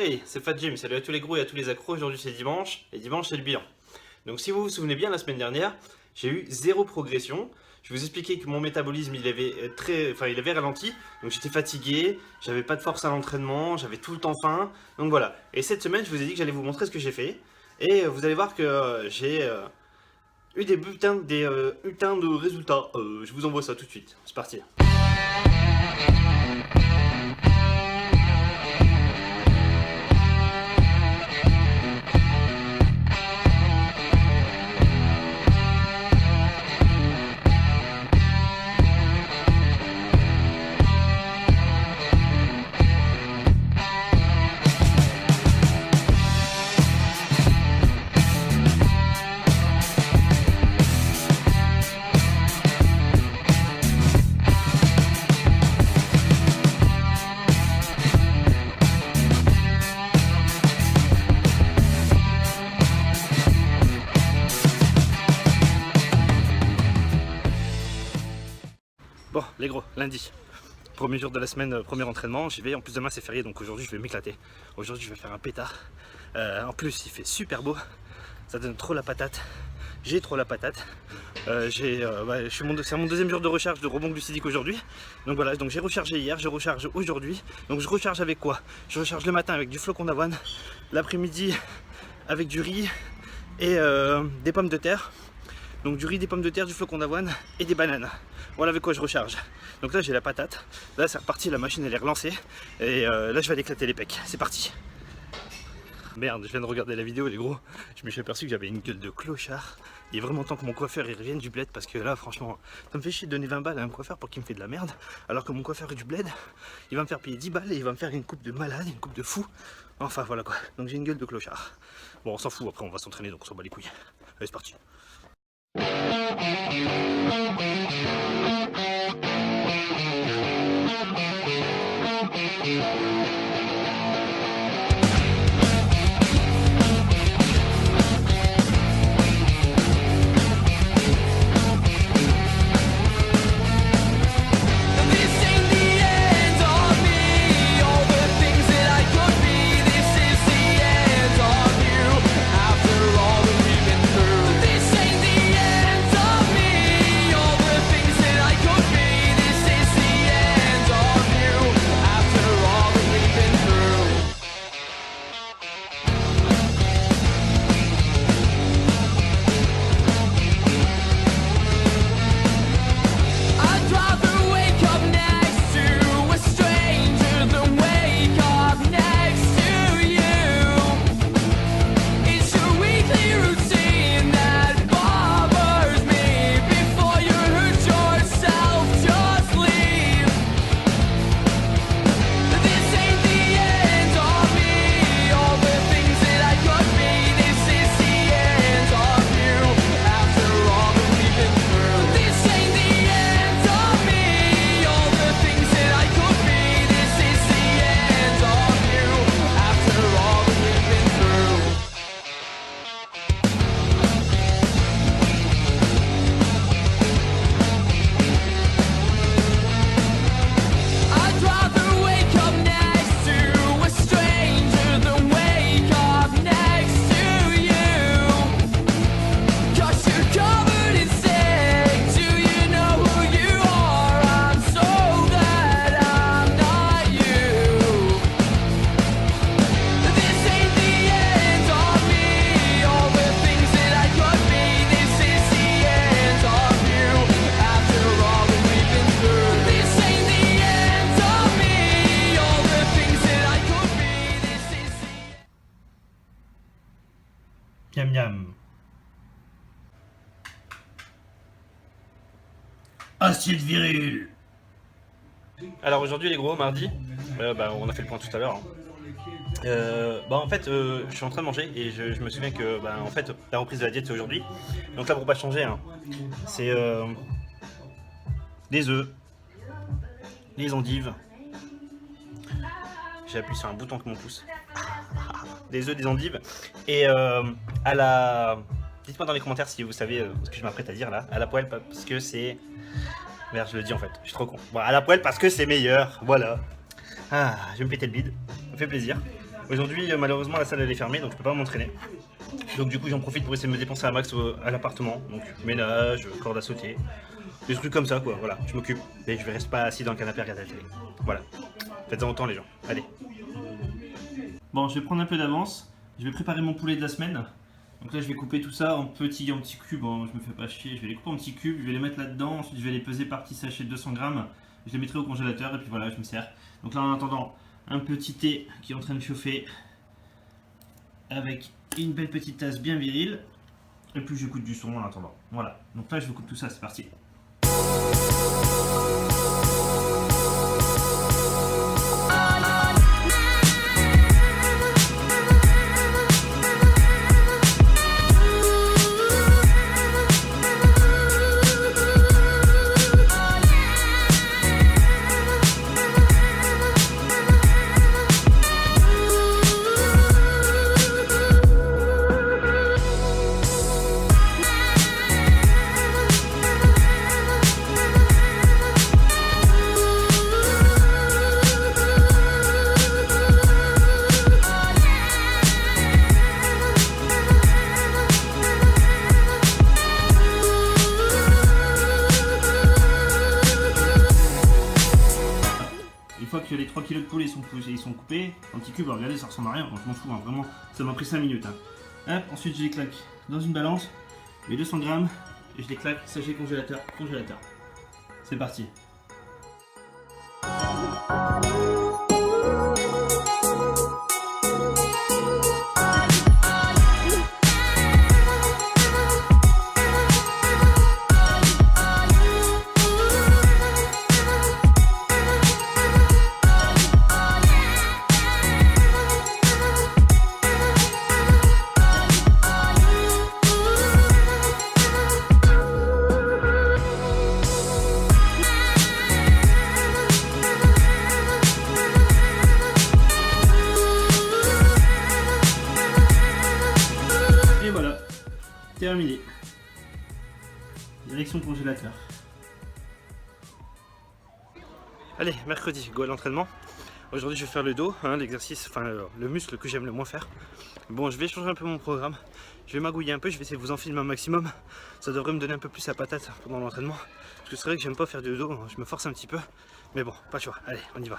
Hey, c'est Fat Jim, salut à tous les gros et à tous les accros, aujourd'hui c'est dimanche, et dimanche c'est le bilan. Donc si vous vous souvenez bien, la semaine dernière, j'ai eu zéro progression. Je vous expliquais que mon métabolisme il avait ralenti, donc j'étais fatigué, j'avais pas de force à l'entraînement, j'avais tout le temps faim, donc voilà. Et cette semaine, je vous ai dit que j'allais vous montrer ce que j'ai fait, et vous allez voir que j'ai eu des bulletins de résultats. Je vous envoie ça tout de suite, c'est parti. Bon, les gros, lundi, premier jour de la semaine, premier entraînement, j'y vais. En plus demain c'est férié, donc aujourd'hui je vais m'éclater. Aujourd'hui je vais faire un pétard. En plus il fait super beau, ça donne trop la patate. J'ai trop la patate. C'est mon deuxième jour de recharge de rebond glucidique aujourd'hui. Donc voilà, donc j'ai rechargé hier, je recharge aujourd'hui. Donc je recharge avec quoi? Je recharge le matin avec du flocon d'avoine, l'après-midi avec du riz et des pommes de terre. Donc du riz, des pommes de terre, du flocon d'avoine et des bananes. Voilà avec quoi je recharge. Donc là j'ai la patate. Là c'est reparti, la machine elle est relancée. Et là je vais aller éclater les pecs. C'est parti. Merde, je viens de regarder la vidéo les gros. Je me suis aperçu que j'avais une gueule de clochard. Il est vraiment temps que mon coiffeur il revienne du bled. Parce que là franchement ça me fait chier de donner 20 balles à un coiffeur pour qu'il me fait de la merde. Alors que mon coiffeur est du bled, il va me faire payer 10 balles et il va me faire une coupe de malade, une coupe de fou. Enfin voilà quoi. Donc j'ai une gueule de clochard. Bon on s'en fout, après on va s'entraîner donc on s'en bat les couilles. Allez c'est parti. Miam miam. Acide viril. Alors aujourd'hui les gros, mardi, on a fait le point tout à l'heure. En fait, je suis en train de manger et je me souviens que en fait, la reprise de la diète c'est aujourd'hui. Donc là pour pas changer, hein, c'est des œufs, les endives. J'ai appuyé sur un bouton avec mon pouce. Des œufs, des endives et à la... Dites-moi dans les commentaires si vous savez ce que je m'apprête à dire là. À la poêle parce que c'est... Merde, je le dis en fait, je suis trop con. Bon, à la poêle parce que c'est meilleur, voilà. Ah, je vais me péter le bide, ça me fait plaisir. Aujourd'hui, malheureusement, la salle elle est fermée, donc je peux pas m'entraîner. Donc du coup, j'en profite pour essayer de me dépenser un max à l'appartement. Donc ménage, corde à sauter, des trucs comme ça quoi. Voilà, je m'occupe. Et je ne reste pas assis dans le canapé à regarder la télé. Voilà. Faites-en autant les gens. Allez. Bon, je vais prendre un peu d'avance. Je vais préparer mon poulet de la semaine. Donc là, je vais couper tout ça en petits cubes. Bon, je me fais pas chier. Je vais les couper en petits cubes. Je vais les mettre là-dedans. Ensuite, je vais les peser par petits sachets de 200 grammes. Je les mettrai au congélateur et puis voilà, je me sers. Donc là, en attendant, un petit thé qui est en train de chauffer avec une belle petite tasse bien virile. Et puis, j'écoute du son en attendant. Voilà. Donc là, je vous coupe tout ça. C'est parti. Une fois que les 3 kg de poulet sont coupés, en petits cubes, regardez, ça ressemble à rien, je m'en fous, hein, vraiment, ça m'a pris 5 minutes. Hein. Hop, ensuite je les claque dans une balance, les 200 grammes, et je les claque, sachet congélateur. C'est parti. Terminé. Direction congélateur. Allez, mercredi, go à l'entraînement. Aujourd'hui, je vais faire le dos, hein, l'exercice, enfin le muscle que j'aime le moins faire. Bon, je vais changer un peu mon programme. Je vais magouiller un peu, je vais essayer de vous en filmer un maximum. Ça devrait me donner un peu plus la patate pendant l'entraînement. Parce que c'est vrai que j'aime pas faire du dos, je me force un petit peu. Mais bon, pas le choix. Allez, on y va.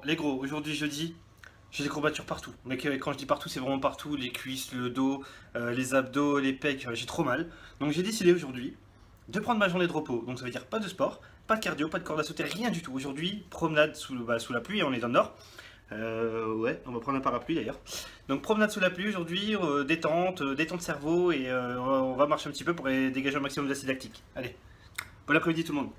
les gros, aujourd'hui jeudi, j'ai des courbatures partout. Mais quand je dis partout, c'est vraiment partout, les cuisses, le dos, les abdos, les pecs, j'ai trop mal. Donc j'ai décidé aujourd'hui de prendre ma journée de repos. Donc ça veut dire pas de sport, pas de cardio, pas de corde à sauter, rien du tout. Aujourd'hui, promenade sous la pluie, on est dans le nord. Ouais, on va prendre un parapluie d'ailleurs. Donc promenade sous la pluie aujourd'hui, détente cerveau et on va marcher un petit peu pour dégager un maximum d'acide lactique. Allez, bon après-midi tout le monde.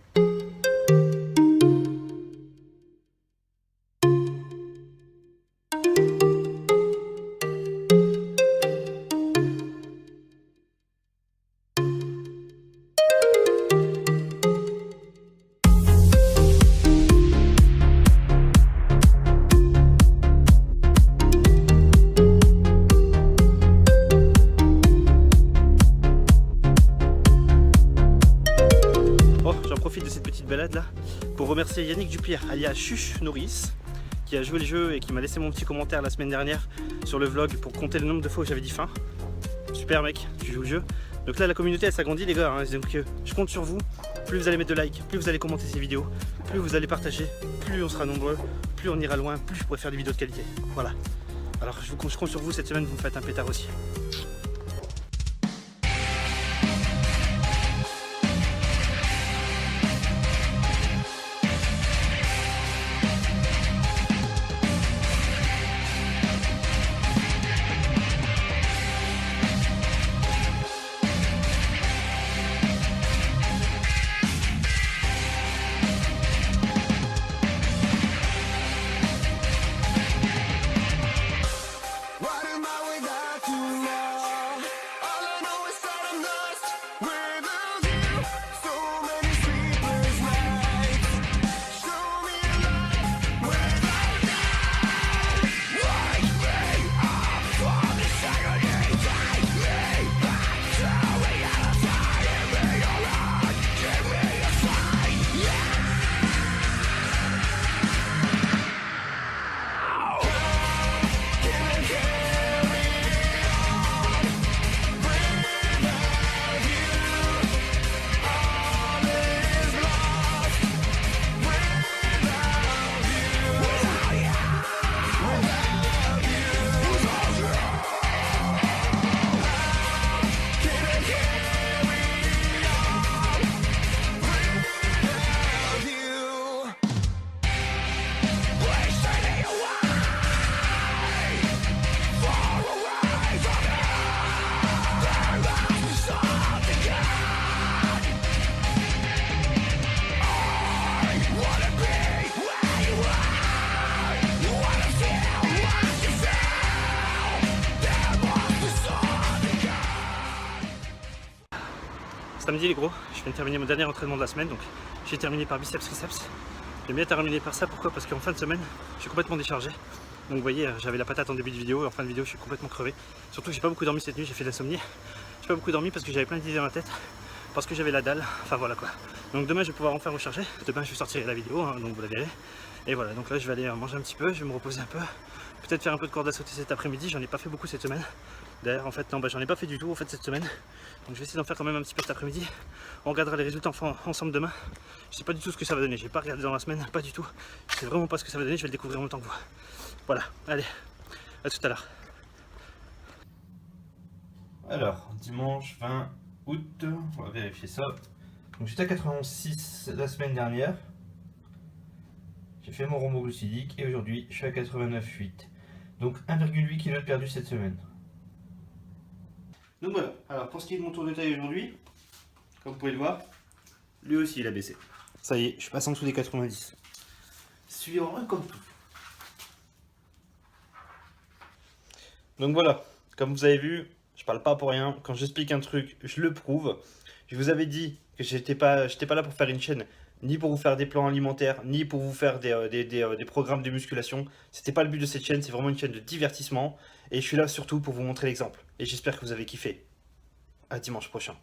De cette petite balade là pour remercier Yannick Dupierre alias Chuch Norris qui a joué le jeu et qui m'a laissé mon petit commentaire la semaine dernière sur le vlog pour compter le nombre de fois où j'avais dit faim. Super mec, tu joues le jeu. Donc là la communauté elle s'agrandit les gars, hein. Donc je compte sur vous. Plus vous allez mettre de likes, plus vous allez commenter ces vidéos, plus vous allez partager, plus on sera nombreux, plus on ira loin, plus je pourrai faire des vidéos de qualité. Voilà. Alors je compte sur vous cette semaine, vous me faites un pétard aussi. Samedi les gros, je viens de terminer mon dernier entraînement de la semaine, donc j'ai terminé par biceps triceps. J'aime bien terminer par ça, pourquoi? Parce qu'en fin de semaine, je suis complètement déchargé. Donc vous voyez, j'avais la patate en début de vidéo et en fin de vidéo, je suis complètement crevé. Surtout que j'ai pas beaucoup dormi cette nuit, j'ai fait de l'insomnie. J'ai pas beaucoup dormi parce que j'avais plein d'idées dans la tête, parce que j'avais la dalle, enfin voilà quoi. Donc demain je vais pouvoir enfin recharger, demain je vais sortir la vidéo, hein, donc vous la verrez. Et voilà, donc là je vais aller manger un petit peu, je vais me reposer un peu. Peut-être faire un peu de corde à sauter cet après-midi, j'en ai pas fait beaucoup cette semaine. D'ailleurs en fait non, j'en ai pas fait du tout en fait cette semaine. Donc je vais essayer d'en faire quand même un petit peu cet après-midi. On regardera les résultats ensemble demain. Je sais pas du tout ce que ça va donner, j'ai pas regardé dans la semaine, pas du tout. Je sais vraiment pas ce que ça va donner, je vais le découvrir en même temps que vous. Voilà, allez, à tout à l'heure. Alors, dimanche 20 août, on va vérifier ça. Donc j'étais à 91,6 la semaine dernière. J'ai fait mon rebond glucidique et aujourd'hui je suis à 89,8. Donc 1,8 kg de perdu cette semaine. Donc voilà, alors pour ce qui est de mon tour de taille aujourd'hui, comme vous pouvez le voir, lui aussi il a baissé. Ça y est, je passe en dessous des 90. Suivant un comme tout. Donc voilà, comme vous avez vu, je parle pas pour rien. Quand j'explique un truc, je le prouve. Je vous avais dit que j'étais pas là pour faire une chaîne, ni pour vous faire des plans alimentaires, ni pour vous faire des programmes de musculation. C'était pas le but de cette chaîne, c'est vraiment une chaîne de divertissement. Et je suis là surtout pour vous montrer l'exemple. Et j'espère que vous avez kiffé. À dimanche prochain.